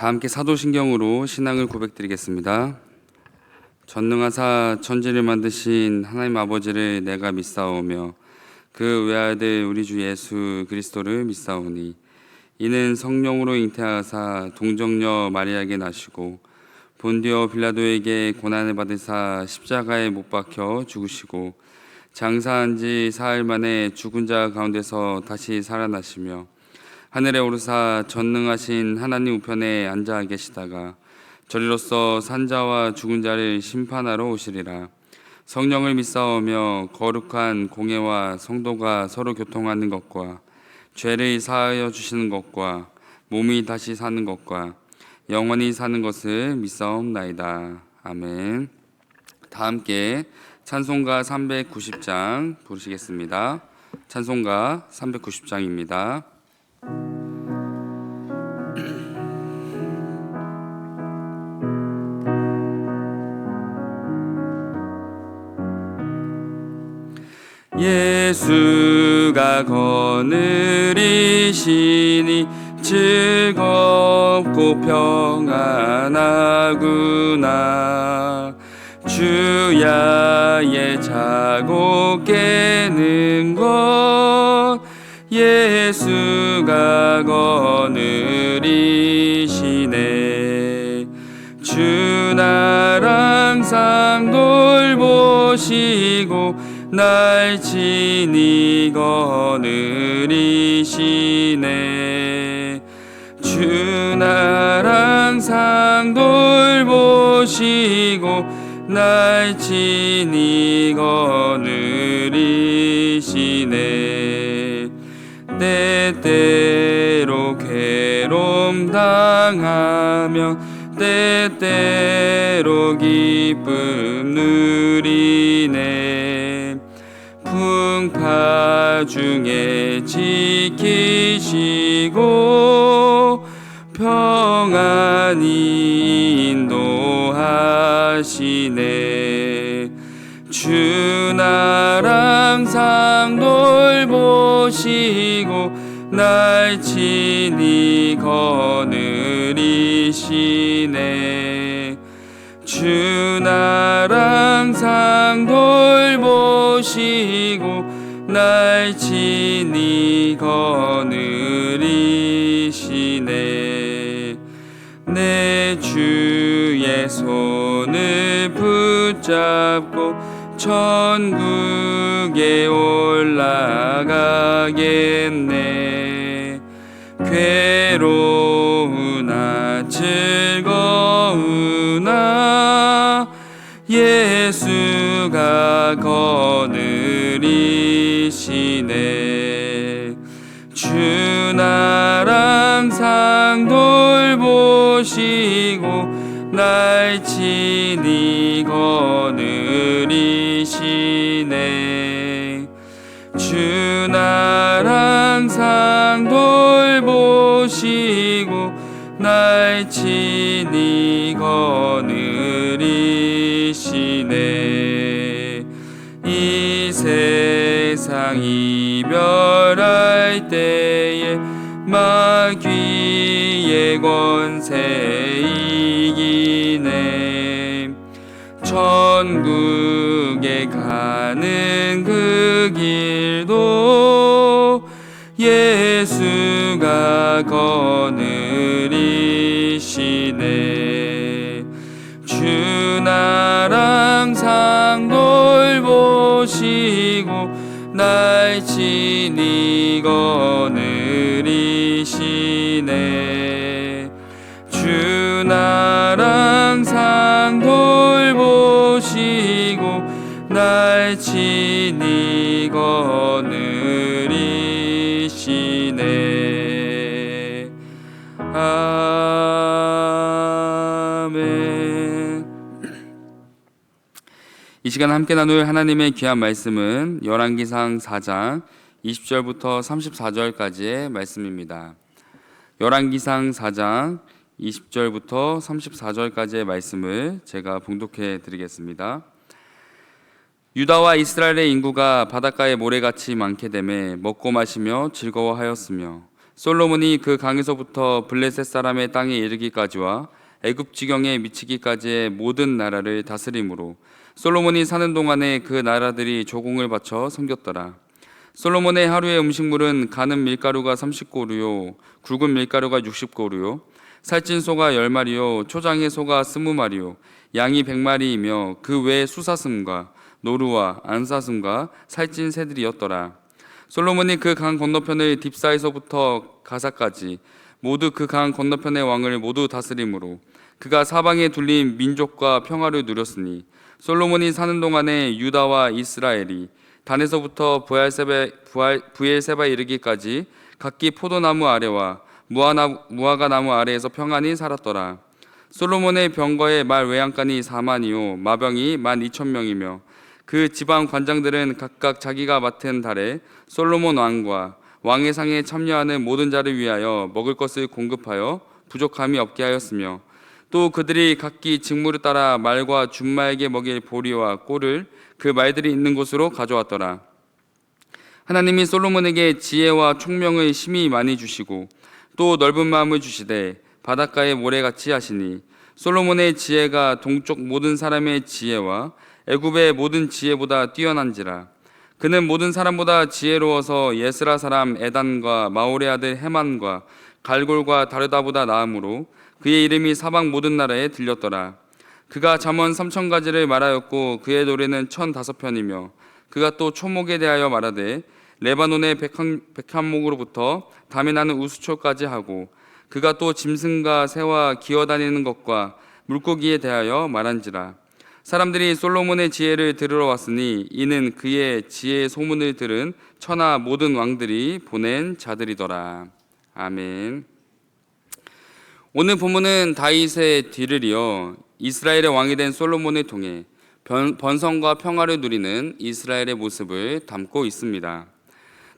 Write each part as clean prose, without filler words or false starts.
다 함께 사도신경으로 신앙을 고백드리겠습니다. 전능하사 천지를 만드신 하나님 아버지를 내가 믿사오며 그 외아들 우리 주 예수 그리스도를 믿사오니 이는 성령으로 잉태하사 동정녀 마리아에게 나시고 본디오 빌라도에게 고난을 받으사 십자가에 못 박혀 죽으시고 장사한 지 사흘 만에 죽은 자 가운데서 다시 살아나시며 하늘에 오르사 전능하신 하나님 우편에 앉아 계시다가 저리로서 산자와 죽은 자를 심판하러 오시리라. 성령을 믿사오며 거룩한 공예와 성도가 서로 교통하는 것과 죄를 사하여 주시는 것과 몸이 다시 사는 것과 영원히 사는 것을 믿사옵나이다. 아멘. 다 함께 찬송가 390장 부르시겠습니다. 찬송가 390장입니다. 예수가 거느리시니 즐겁고 평안하구나. 주야의 자고 깨는 것 예수가 거느리시네. 주 나를 항상 돌보시고 날 친히 거느리시네. 주 나를 항상 돌보시고 날 친히 거느리시네. 때때로 괴로움 당하며 때때로 기쁨 누리네. 풍파 중에 지키시고 평안히 인도하시네. 주 나를 항상 돌보시고 날 친히 거느리시네. 주 나를 항상 돌보시고 날 친히 거느리시네. 내 주의 손을 붙잡고 천국에 올라가겠네. 괴로우나 즐거우나 예수가 거느리시네. 주 나를 항상 돌보시고 날 친히 거느리시네. 주 나를 항상 돌보시고 날 친히 거느리시네. 이 세상 이별할 때에 마귀의 권세 이기네. 천국에 가는 그 길도 예수가 거느리시네. 주 나를 항상 돌보시고 날 친히 거느리시네. 주 나를 항상 돌보시고 날 친히 거느리시네. 아멘. 이 시간 함께 나눌 하나님의 귀한 말씀은 열왕기상 4장 20절부터 34절까지의 말씀입니다. 열왕기상 4장 20절부터 34절까지의 말씀을 제가 봉독해 드리겠습니다. 유다와 이스라엘의 인구가 바닷가의 모래같이 많게 되매 먹고 마시며 즐거워하였으며 솔로몬이 그 강에서부터 블레셋 사람의 땅에 이르기까지와 애굽 지경에 미치기까지의 모든 나라를 다스림으로 솔로몬이 사는 동안에 그 나라들이 조공을 바쳐 섬겼더라. 솔로몬의 하루의 음식물은 가는 밀가루가 30고루요 굵은 밀가루가 60고루요 살찐 소가 10마리요 초장의 소가 20마리요 양이 100마리이며 그 외에 수사슴과 노루와 안사슴과 살찐 새들이었더라. 솔로몬이 그 강 건너편을 딥사에서부터 가사까지 모두 그 강 건너편의 왕을 모두 다스림으로 그가 사방에 둘린 민족과 평화를 누렸으니 솔로몬이 사는 동안에 유다와 이스라엘이 단에서부터 부엘세바에 이르기까지 각기 포도나무 아래와 무화과 나무 아래에서 평안히 살았더라. 솔로몬의 병거의 말 외양간이 4만이요 마병이 12,000명이며 그 지방 관장들은 각각 자기가 맡은 달에 솔로몬 왕과 왕의 상에 참여하는 모든 자를 위하여 먹을 것을 공급하여 부족함이 없게 하였으며 또 그들이 각기 직무를 따라 말과 준말에게 먹일 보리와 꼴을 그 말들이 있는 곳으로 가져왔더라. 하나님이 솔로몬에게 지혜와 총명을 심히 많이 주시고 또 넓은 마음을 주시되 바닷가의 모래같이 하시니 솔로몬의 지혜가 동쪽 모든 사람의 지혜와 애굽의 모든 지혜보다 뛰어난지라. 그는 모든 사람보다 지혜로워서 예스라 사람 에단과 마올의 아들 헤만과 갈골과 다르다보다 나음으로 그의 이름이 사방 모든 나라에 들렸더라. 그가 잠언 3,000가지를 말하였고 그의 노래는 1,005편이며 그가 또 초목에 대하여 말하되 레바논의 백합목으로부터 담에 나는 우수초까지 하고 그가 또 짐승과 새와 기어다니는 것과 물고기에 대하여 말한지라. 사람들이 솔로몬의 지혜를 들으러 왔으니 이는 그의 지혜의 소문을 들은 천하 모든 왕들이 보낸 자들이더라. 아멘. 오늘 본문은 다윗의 뒤를 이어 이스라엘의 왕이 된 솔로몬을 통해 번성과 평화를 누리는 이스라엘의 모습을 담고 있습니다.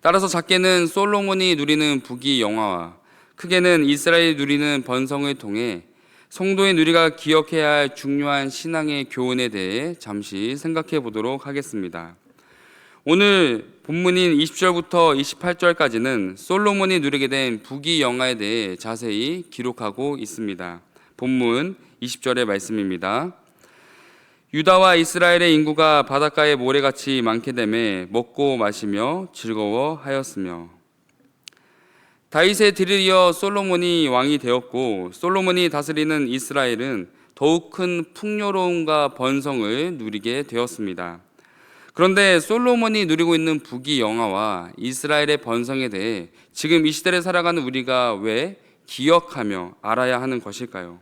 따라서 작게는 솔로몬이 누리는 부귀 영화와 크게는 이스라엘이 누리는 번성을 통해 성도의 누리가 기억해야 할 중요한 신앙의 교훈에 대해 잠시 생각해 보도록 하겠습니다. 오늘 본문인 20절부터 28절까지는 솔로몬이 누리게 된 부귀 영화에 대해 자세히 기록하고 있습니다. 본문 20절의 말씀입니다. 유다와 이스라엘의 인구가 바닷가의 모래같이 많게 되매 먹고 마시며 즐거워하였으며. 다윗의 뒤를 이어 솔로몬이 왕이 되었고 솔로몬이 다스리는 이스라엘은 더욱 큰 풍요로움과 번성을 누리게 되었습니다. 그런데 솔로몬이 누리고 있는 부귀 영화와 이스라엘의 번성에 대해 지금 이 시대를 살아가는 우리가 왜 기억하며 알아야 하는 것일까요?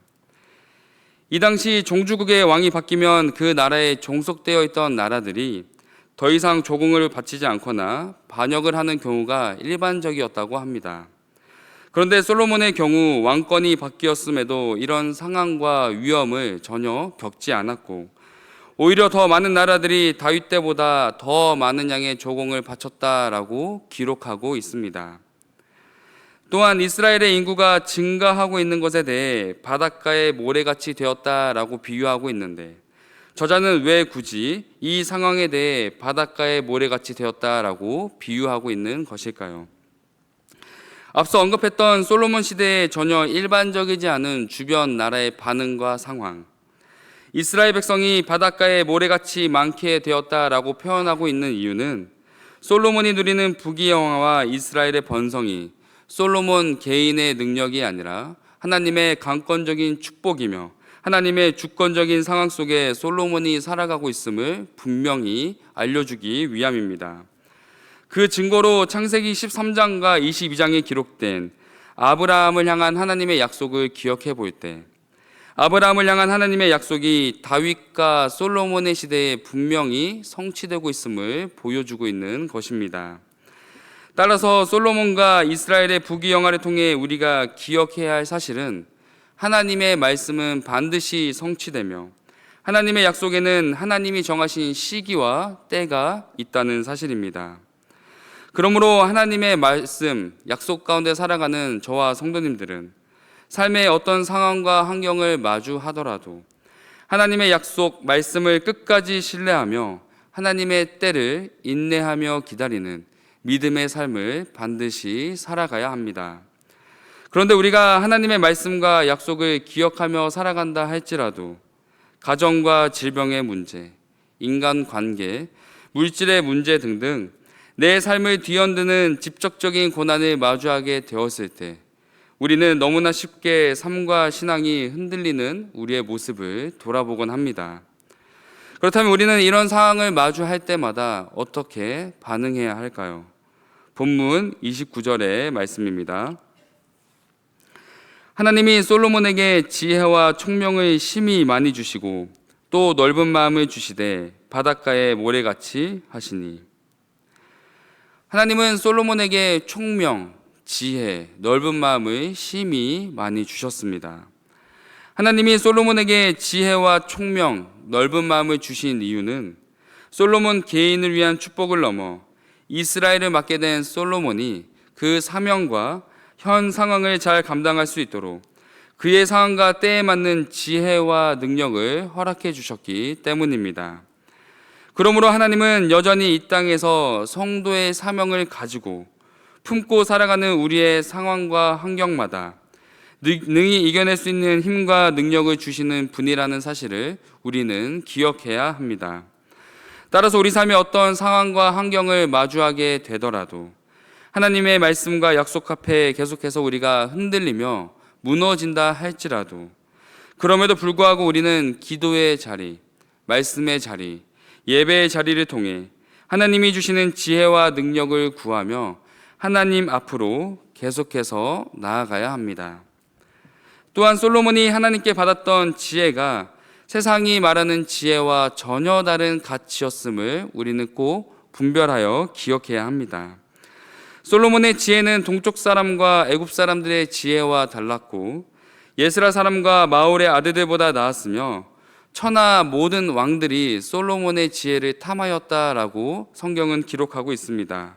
이 당시 종주국의 왕이 바뀌면 그 나라에 종속되어 있던 나라들이 더 이상 조공을 바치지 않거나 반역을 하는 경우가 일반적이었다고 합니다. 그런데 솔로몬의 경우 왕권이 바뀌었음에도 이런 상황과 위험을 전혀 겪지 않았고 오히려 더 많은 나라들이 다윗 때보다 더 많은 양의 조공을 바쳤다라고 기록하고 있습니다. 또한 이스라엘의 인구가 증가하고 있는 것에 대해 바닷가의 모래같이 되었다라고 비유하고 있는데 저자는 왜 굳이 이 상황에 대해 바닷가의 모래같이 되었다라고 비유하고 있는 것일까요? 앞서 언급했던 솔로몬 시대에 전혀 일반적이지 않은 주변 나라의 반응과 상황, 이스라엘 백성이 바닷가에 모래같이 많게 되었다라고 표현하고 있는 이유는 솔로몬이 누리는 부귀 영화와 이스라엘의 번성이 솔로몬 개인의 능력이 아니라 하나님의 강권적인 축복이며 하나님의 주권적인 상황 속에 솔로몬이 살아가고 있음을 분명히 알려주기 위함입니다. 그 증거로 창세기 13장과 22장에 기록된 아브라함을 향한 하나님의 약속을 기억해 볼 때 아브라함을 향한 하나님의 약속이 다윗과 솔로몬의 시대에 분명히 성취되고 있음을 보여주고 있는 것입니다. 따라서 솔로몬과 이스라엘의 부귀 영화를 통해 우리가 기억해야 할 사실은 하나님의 말씀은 반드시 성취되며 하나님의 약속에는 하나님이 정하신 시기와 때가 있다는 사실입니다. 그러므로 하나님의 말씀, 약속 가운데 살아가는 저와 성도님들은 삶의 어떤 상황과 환경을 마주하더라도 하나님의 약속, 말씀을 끝까지 신뢰하며 하나님의 때를 인내하며 기다리는 믿음의 삶을 반드시 살아가야 합니다. 그런데 우리가 하나님의 말씀과 약속을 기억하며 살아간다 할지라도 가정과 질병의 문제, 인간관계, 물질의 문제 등등 내 삶을 뒤흔드는 직접적인 고난을 마주하게 되었을 때 우리는 너무나 쉽게 삶과 신앙이 흔들리는 우리의 모습을 돌아보곤 합니다. 그렇다면 우리는 이런 상황을 마주할 때마다 어떻게 반응해야 할까요? 본문 29절의 말씀입니다. 하나님이 솔로몬에게 지혜와 총명을 심히 많이 주시고 또 넓은 마음을 주시되 바닷가의 모래같이 하시니. 하나님은 솔로몬에게 총명, 지혜, 넓은 마음을 심히 많이 주셨습니다. 하나님이 솔로몬에게 지혜와 총명, 넓은 마음을 주신 이유는 솔로몬 개인을 위한 축복을 넘어 이스라엘을 맡게 된 솔로몬이 그 사명과 현 상황을 잘 감당할 수 있도록 그의 상황과 때에 맞는 지혜와 능력을 허락해 주셨기 때문입니다. 그러므로 하나님은 여전히 이 땅에서 성도의 사명을 가지고 품고 살아가는 우리의 상황과 환경마다 능히 이겨낼 수 있는 힘과 능력을 주시는 분이라는 사실을 우리는 기억해야 합니다. 따라서 우리 삶의 어떤 상황과 환경을 마주하게 되더라도 하나님의 말씀과 약속 앞에 계속해서 우리가 흔들리며 무너진다 할지라도 그럼에도 불구하고 우리는 기도의 자리, 말씀의 자리, 예배의 자리를 통해 하나님이 주시는 지혜와 능력을 구하며 하나님 앞으로 계속해서 나아가야 합니다. 또한 솔로몬이 하나님께 받았던 지혜가 세상이 말하는 지혜와 전혀 다른 가치였음을 우리는 꼭 분별하여 기억해야 합니다. 솔로몬의 지혜는 동쪽 사람과 애굽 사람들의 지혜와 달랐고 예스라 사람과 마올의 아들들보다 나았으며 천하 모든 왕들이 솔로몬의 지혜를 탐하였다라고 성경은 기록하고 있습니다.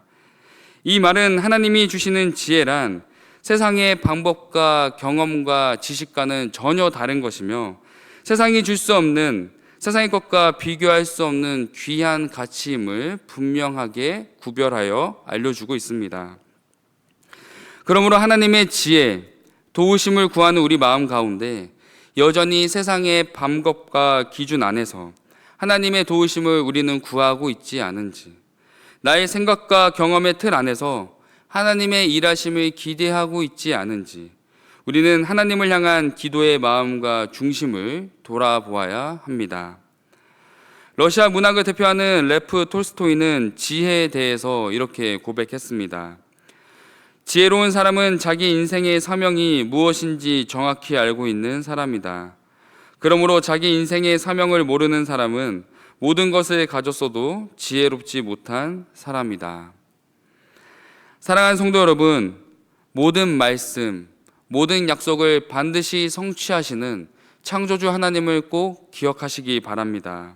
이 말은 하나님이 주시는 지혜란 세상의 방법과 경험과 지식과는 전혀 다른 것이며 세상이 줄 수 없는, 세상의 것과 비교할 수 없는 귀한 가치임을 분명하게 구별하여 알려주고 있습니다. 그러므로 하나님의 지혜, 도우심을 구하는 우리 마음 가운데 여전히 세상의 방법과 기준 안에서 하나님의 도우심을 우리는 구하고 있지 않은지, 나의 생각과 경험의 틀 안에서 하나님의 일하심을 기대하고 있지 않은지 우리는 하나님을 향한 기도의 마음과 중심을 돌아보아야 합니다. 러시아 문학을 대표하는 레프 톨스토이는 지혜에 대해서 이렇게 고백했습니다. 지혜로운 사람은 자기 인생의 사명이 무엇인지 정확히 알고 있는 사람이다. 그러므로 자기 인생의 사명을 모르는 사람은 모든 것을 가졌어도 지혜롭지 못한 사람이다. 사랑하는 성도 여러분, 모든 말씀, 모든 약속을 반드시 성취하시는 창조주 하나님을 꼭 기억하시기 바랍니다.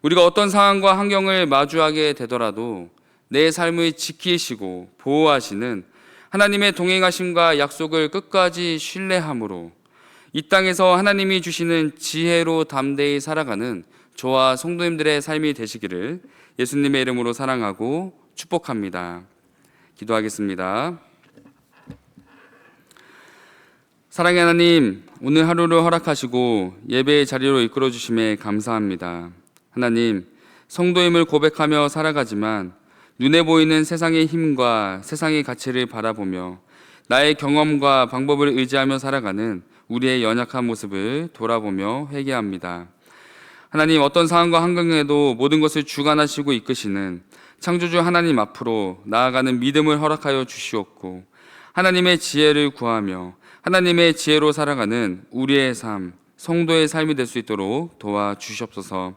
우리가 어떤 상황과 환경을 마주하게 되더라도 내 삶을 지키시고 보호하시는 하나님의 동행하심과 약속을 끝까지 신뢰함으로 이 땅에서 하나님이 주시는 지혜로 담대히 살아가는 저와 성도님들의 삶이 되시기를 예수님의 이름으로 사랑하고 축복합니다. 기도하겠습니다. 사랑의 하나님, 오늘 하루를 허락하시고 예배의 자리로 이끌어 주심에 감사합니다. 하나님, 성도임을 고백하며 살아가지만 눈에 보이는 세상의 힘과 세상의 가치를 바라보며 나의 경험과 방법을 의지하며 살아가는 우리의 연약한 모습을 돌아보며 회개합니다. 하나님, 어떤 상황과 환경에도 모든 것을 주관하시고 이끄시는 창조주 하나님 앞으로 나아가는 믿음을 허락하여 주시옵고 하나님의 지혜를 구하며 하나님의 지혜로 살아가는 우리의 삶, 성도의 삶이 될 수 있도록 도와주시옵소서.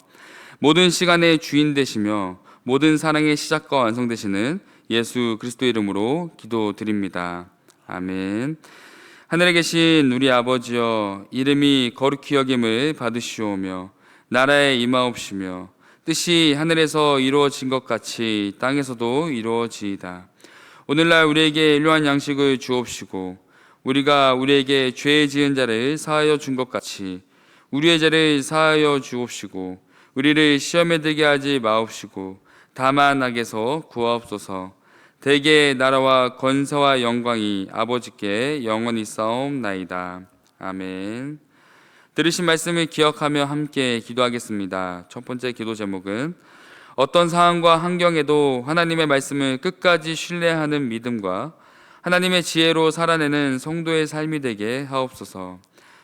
모든 시간의 주인 되시며 모든 사랑의 시작과 완성되시는 예수 그리스도 이름으로 기도드립니다. 아멘. 하늘에 계신 우리 아버지여, 이름이 거룩히 여김을 받으시오며 나라에 임하옵시며 뜻이 하늘에서 이루어진 것 같이 땅에서도 이루어지이다. 오늘날 우리에게 일용할 양식을 주옵시고 우리가 우리에게 죄 지은 자를 사하여 준 것 같이 우리의 죄를 사하여 주옵시고 우리를 시험에 들게 하지 마옵시고 다만 악에서 구하옵소서. 대개의 나라와 권세와 영광이 아버지께 영원히 있사옵나이다. 아멘. 들으신 말씀을 기억하며 함께 기도하겠습니다. 첫 번째 기도 제목은 어떤 상황과 환경에도 하나님의 말씀을 끝까지 신뢰하는 믿음과 하나님의 지혜로 살아내는 성도의 삶이 되게 하옵소서.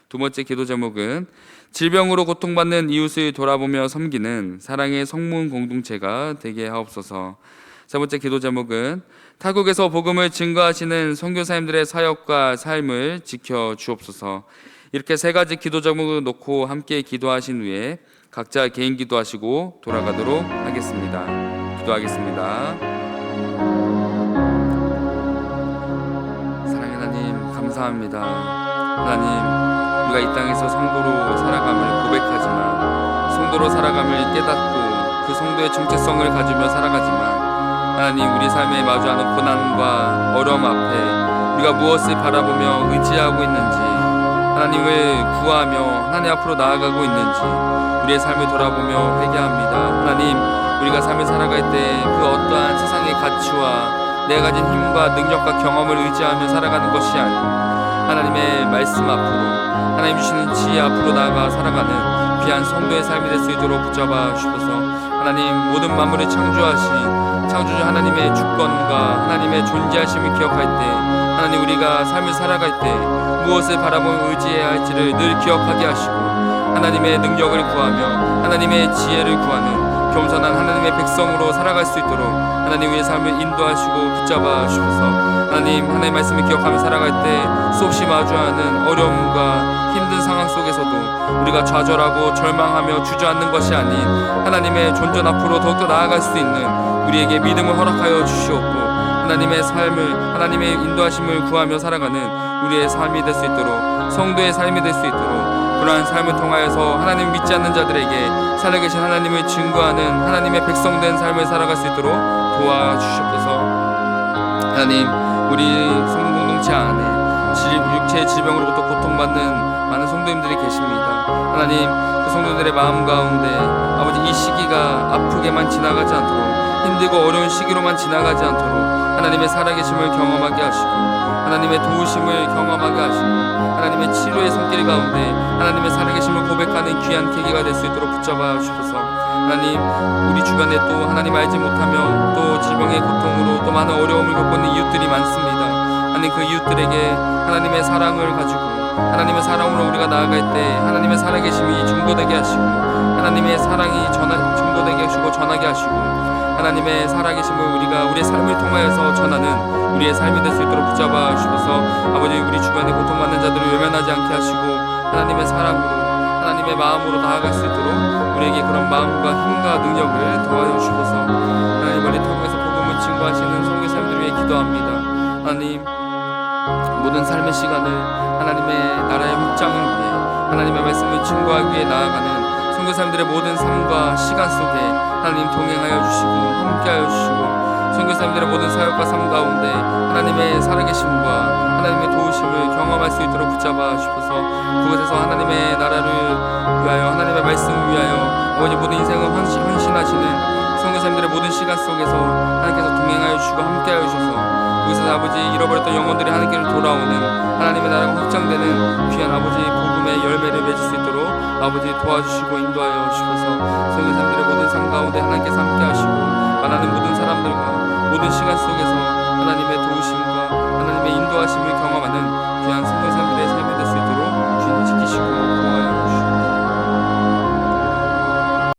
두 번째 기도 제목은 질병으로 고통받는 이웃을 돌아보며 섬기는 사랑의 성문 공동체가 되게 하옵소서. 세 번째 기도 제목은 타국에서 복음을 증거하시는 선교사님들의 사역과 삶을 지켜 주옵소서. 이렇게 세 가지 기도 제목을 놓고 함께 기도하신 후에 각자 개인 기도하시고 돌아가도록 하겠습니다. 기도하겠습니다. 사랑의 하나님, 감사합니다. 하나님, 우리가 이 땅에서 성도로 살아감을 고백하지만, 성도로 살아감을 깨닫고 그 성도의 정체성을 가지며 살아가지만, 하나님, 우리 삶에 마주하는 고난과 어려움 앞에 우리가 무엇을 바라보며 의지하고 있는지, 하나님을 구하며 하나님 앞으로 나아가고 있는지 우리의 삶을 돌아보며 회개합니다. 하나님, 우리가 삶을 살아갈 때 그 어떠한 세상의 가치와 내가 가진 힘과 능력과 경험을 의지하며 살아가는 것이 아닌 하나님의 말씀 앞으로, 하나님 주시는 지혜 앞으로 나아가 살아가는 귀한 성도의 삶이 될 수 있도록 붙잡아 주셔서, 하나님, 모든 만물을 창조하신 창조주 하나님의 주권과 하나님의 존재하심을 기억할 때, 하나님, 우리가 삶을 살아갈 때 무엇을 바라보며 의지해야 할지를 늘 기억하게 하시고, 하나님의 능력을 구하며 하나님의 지혜를 구하는 겸손한 하나님의 백성으로 살아갈 수 있도록 하나님, 우리의 삶을 인도하시고 붙잡아 주셔서, 하나님, 하나님의 말씀을 기억하며 살아갈 때 수없이 마주하는 어려움과 힘든 상황 속에서도 우리가 좌절하고 절망하며 주저앉는 것이 아닌 하나님의 존전 앞으로 더욱더 나아갈 수 있는 우리에게 믿음을 허락하여 주시옵고, 하나님의 삶을, 하나님의 인도하심을 구하며 살아가는 우리의 삶이 될 수 있도록, 성도의 삶이 될 수 있도록, 그러한 삶을 통하여서 하나님 믿지 않는 자들에게 살아계신 하나님을 증거하는 하나님의 백성된 삶을 살아갈 수 있도록 도와주시옵소서. 하나님, 우리 성문 공동체 안에 육체의 질병으로부터 고통받는 많은 성도님들이 계십니다. 하나님, 그 성도들의 마음 가운데 아버지, 이 시기가 아프게만 지나가지 않도록, 힘들고 어려운 시기로만 지나가지 않도록 하나님의 살아계심을 경험하게 하시고, 하나님의 도우심을 경험하게 하시고, 하나님의 치료의 손길 가운데 하나님의 살아계심을 고백하는 귀한 계기가 될 수 있도록 붙잡아 주셔서, 하나님, 우리 주변에 또 하나님 알지 못하며 또 질병의 고통으로 또 많은 어려움을 겪고 있는 이웃들이 많습니다. 하나님, 그 이웃들에게 하나님의 사랑을 가지고 하나님의 사랑으로 우리가 나아갈 때 하나님의 살아계심이 증거되게 하시고, 하나님의 사랑이 증거되게 하시고 전하게 하시고, 하나님의 살아계심을 우리가 우리의 삶을 통하여서 전하는 우리의 삶이 될 수 있도록 붙잡아 주셔서, 아버지, 우리 주변에 고통받는 자들을 외면하지 않게 하시고 하나님의 사랑으로, 하나님의 마음으로 나아갈 수 있도록 우리에게 그런 마음과 힘과 능력을 더하여 주셔서, 하나님, 우리 타국에서 복음을 증거하시는 선교사님들 위해 기도합니다. 하나님, 모든 삶의 시간을 하나님의 나라의 확장을 위해, 하나님의 말씀을 증거하기 위해 나아가는 선교사님들의 모든 삶과 시간 속에 하나님 동행하여 주시고 함께하여 주시고, 선교사님들의 모든 사역과 삶 가운데 하나님의 살아계심과 하나님의 도우심을 경험할 수 있도록 붙잡아 주셔서, 그곳에서 하나님의 나라를 위하여, 하나님의 말씀을 위하여 아버지, 모든 인생을 헌신하시는 선교사님들의 모든 시간 속에서 하나님께서 동행하여 주시고 함께하여 주셔서, 그곳에서 아버지, 잃어버렸던 영혼들이 하나님께로 돌아오는 하나님의 나라가 확장되는 귀한 아버지 복음의 열매를 맺을 수 있도록 아버지 도와주시고 인도하여 주셔서, 선교사님들의 모든 삶 가운데 하나님께서 함께 하시고, 만나는 모든 사람들과 모든 시간 속에서 하나님의 도우심과